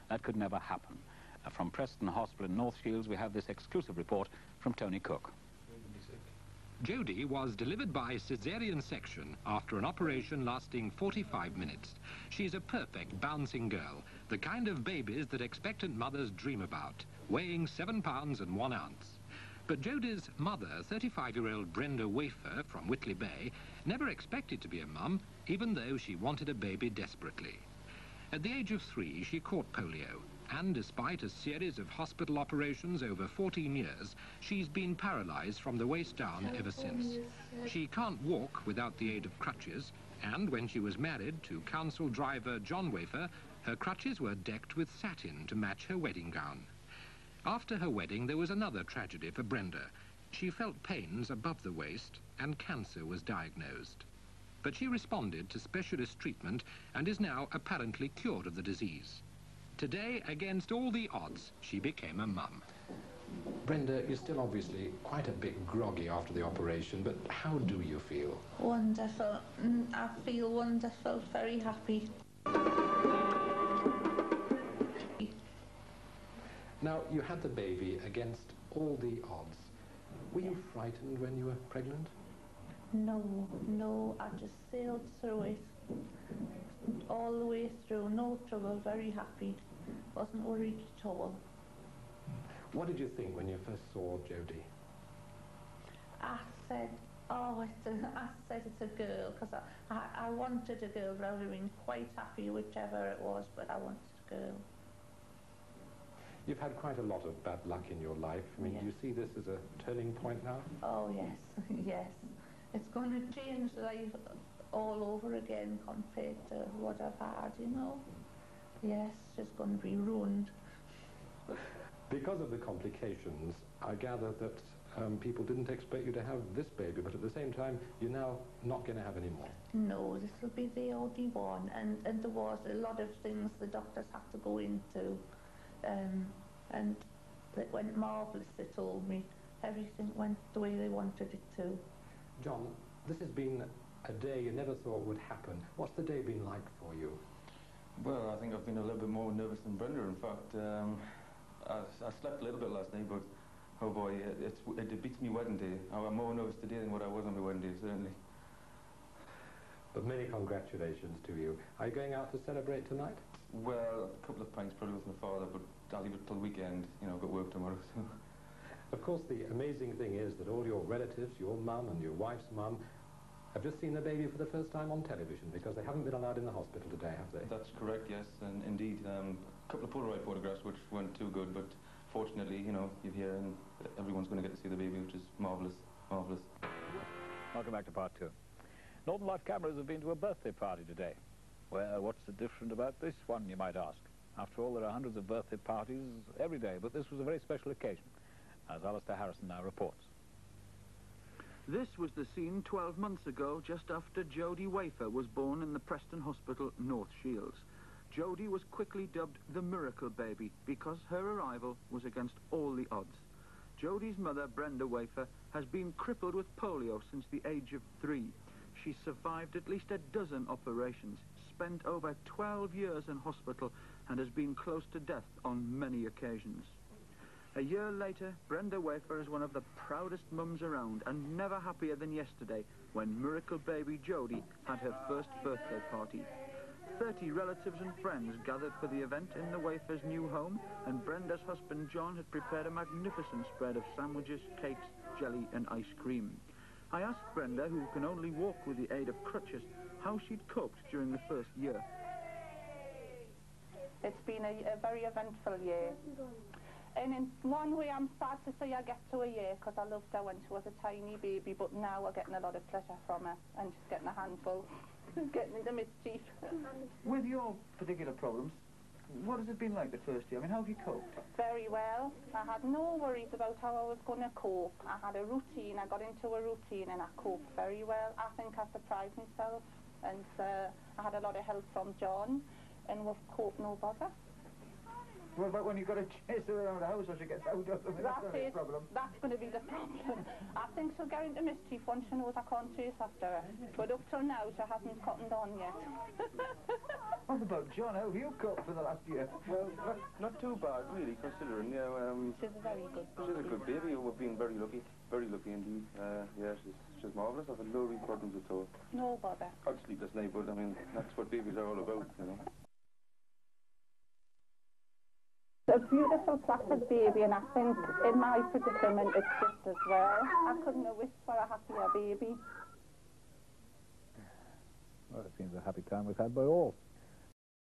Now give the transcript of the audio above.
That could never happen. From Preston Hospital in North Shields, we have this exclusive report from Tony Cook. Jodie was delivered by caesarean section after an operation lasting 45 minutes. She's a perfect bouncing girl, the kind of babies that expectant mothers dream about, weighing 7 pounds and 1 ounce. But Jodie's mother, 35-year-old Brenda Wafer from Whitley Bay, never expected to be a mum, even though she wanted a baby desperately. At the age of 3, she caught polio, and despite a series of hospital operations over 14 years, she's been paralysed from the waist down ever since. She can't walk without the aid of crutches, and when she was married to council driver John Wafer, her crutches were decked with satin to match her wedding gown. After her wedding, there was another tragedy for Brenda. She felt pains above the waist, and cancer was diagnosed. But she responded to specialist treatment and is now apparently cured of the disease. Today, against all the odds, she became a mum. Brenda, you're still obviously quite a bit groggy after the operation, but how do you feel? Wonderful. I feel wonderful, very happy. Now, you had the baby against all the odds. Were you frightened when you were pregnant? No, I just sailed through it. All the way through, no trouble, very happy. Wasn't worried at all. What did you think when you first saw Jodie? I said it's a girl, because I wanted a girl, but I would have been quite happy whichever it was, but I wanted a girl. You've had quite a lot of bad luck in your life. I mean, yes. Do you see this as a turning point now? Oh, yes, yes. It's going to change life all over again compared to what I've had, you know. Yes, it's going to be ruined. Because of the complications, I gather that people didn't expect you to have this baby, but at the same time, you're now not going to have any more. No, this will be the only one, and there was a lot of things the doctors had to go into, and it went marvellous, they told me. Everything went the way they wanted it to. John, this has been a day you never thought would happen. What's the day been like for you? Well, I think I've been a little bit more nervous than Brenda. In fact, I slept a little bit last night, but oh boy, it beats me wedding day. I'm more nervous today than what I was on my wedding day, certainly. But many congratulations to you. Are you going out to celebrate tonight? Well, a couple of pints probably with my father, but I'll leave it till the weekend. You know, I've got work tomorrow, so... Of course, the amazing thing is that all your relatives, your mum and your wife's mum, have just seen the baby for the first time on television, because they haven't been allowed in the hospital today, have they? That's correct, yes, and indeed, a couple of Polaroid photographs which weren't too good, but fortunately, you know, you're here and everyone's going to get to see the baby, which is marvellous, marvellous. Welcome back to part 2. Northern Life cameras have been to a birthday party today. Well, what's the different about this one, you might ask? After all, there are hundreds of birthday parties every day, but this was a very special occasion, as Alistair Harrison now reports. This was the scene 12 months ago, just after Jodie Wafer was born in the Preston Hospital, North Shields. Jodie was quickly dubbed the miracle baby because her arrival was against all the odds. Jodie's mother, Brenda Wafer, has been crippled with polio since the age of 3. She survived at least a dozen operations, spent over 12 years in hospital, and has been close to death on many occasions. A year later, Brenda Wafer is one of the proudest mums around, and never happier than yesterday when miracle baby Jodie had her first birthday party. 30 relatives and friends gathered for the event in the Wafer's new home, and Brenda's husband John had prepared a magnificent spread of sandwiches, cakes, jelly and ice cream. I asked Brenda, who can only walk with the aid of crutches, how she'd coped during the first year. It's been a very eventful year. And in one way, I'm sad to say I get to a year, because I loved her when she was a tiny baby, but now we're getting a lot of pleasure from her, and she's getting a handful, getting into mischief. With your particular problems, what has it been like the first year? I mean, how have you coped? Very well. I had no worries about how I was going to cope. I had a routine, I got into a routine, and I coped very well. I think I surprised myself, and I had a lot of help from John, and we've coped no bother. What about when you've got to chase her around the house or she gets out or something? That's going to be a problem. That's going to be the problem. I think she'll get into mischief once she knows I can't chase after her. But up till now, she hasn't cottoned on yet. What about John? How have you coped for the last year? Well, not too bad, really, considering, yeah. She's a very good baby. She's a good baby. We've been very lucky indeed. Yeah, she's marvellous. I've had no real problems at all. No bother. I'd sleepless night, but I mean, that's what babies are all about, you know. A beautiful placid baby, and I think in my predicament it's just as well. I couldn't have wished for a happier baby. Well, it seems a happy time we've had by all.